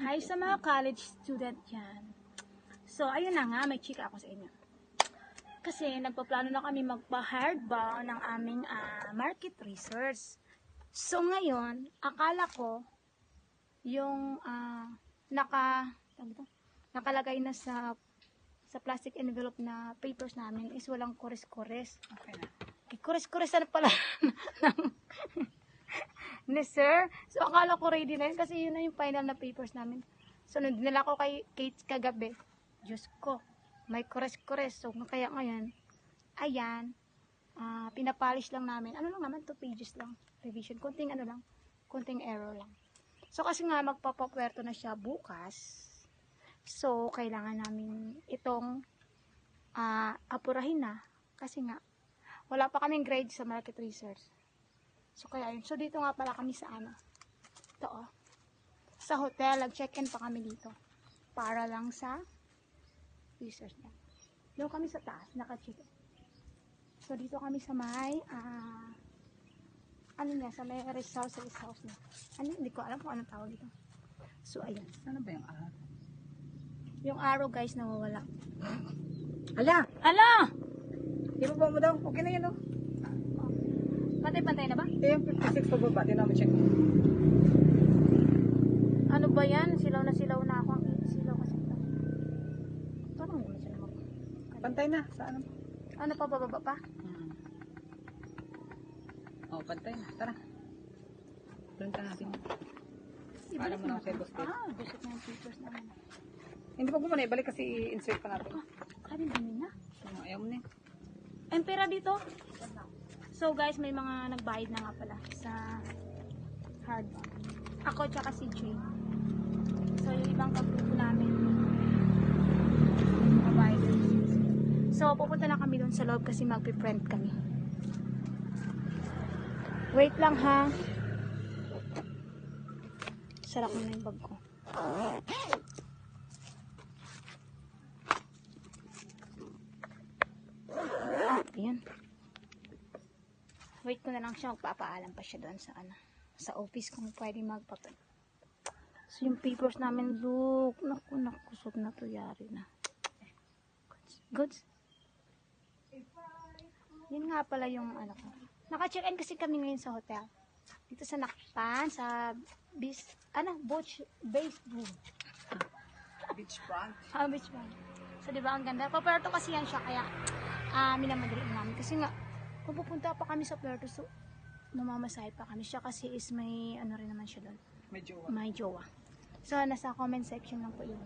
Hi sa mga college student yan. So, ayun na nga, may chika ako sa inyo. Kasi, nagpaplano na kami magpa-hardbound ng aming market research. So, ngayon, akala ko, yung nakalagay na sa plastic envelope na papers namin is walang kores-kores. Okay na. Kores-kores na pala ni sir. So, akala ko ready na yun kasi yun na yung final na papers namin. So, nung dinala ko kay Kate kagabi, Diyos ko, may kores-kores. So, kaya ngayon, ayan, pinapolish lang namin. Ano lang naman, 2 pages lang. Revision. Kunting error lang. So, kasi nga, magpapapwerto na siya bukas. So, kailangan namin itong apurahin na. Kasi nga, wala pa kaming grade sa market research. So, kaya yun. So, dito nga pala kami sa ito sa hotel. Nag-check-in pa kami dito. Para lang sa research niya. Doon kami sa taas. Naka-check-in. So, dito kami sa may sa may rest house niya. Hindi ko alam kung anong tawag dito. So, ayan. Ano ba yung araw? Yung arrow, guys, nawawala. Ala! Ala! Ibaba mo daw. Okay na yan, oh. Pantay-pantay na ba? Yung 56 pababa. Di namin check. Ano ba yan? Silaw na ako. Ang silaw kasi ito. Parang naman siya naman. Pantay na. Sa ano? Ano pa, bababa pa? Oh, pantay na. Tara. Punta natin. Para mo na ako sa basket. Visit na yung papers namin. Hindi pa muna. Ibalik kasi i-insert pa natin. Karin dami na. Ayaw mo na yun. Ang pera dito. So guys, may mga nagbayad na nga pala sa hardbound. Ako tsaka si Jay. So yung ibang kagrupo namin, mabayad din. So pupunta na kami doon sa loob kasi magpiprint kami. Wait lang ha. Sarap mo na yung bag ko. Ayan. Wait ko na lang siya. Magpapaalam pa siya doon sa office kung pwede magpaprint. So yung papers namin, look. Naku, kusog na to. Yari na. Goods. Yun nga pala yung ko. Naka-check-in kasi kami ngayon sa hotel. Dito sa Nakpan, sa beach front. Beach front. Beach front. So, diba, ang ganda. Papuerto kasi yan siya, kaya minamadaliin namin. Kasi nga, kung pupunta pa kami sa Puerto, so, namamasahe pa kami siya kasi is may, rin naman siya doon. May jowa. May jowa. So, nasa comment section lang po yun.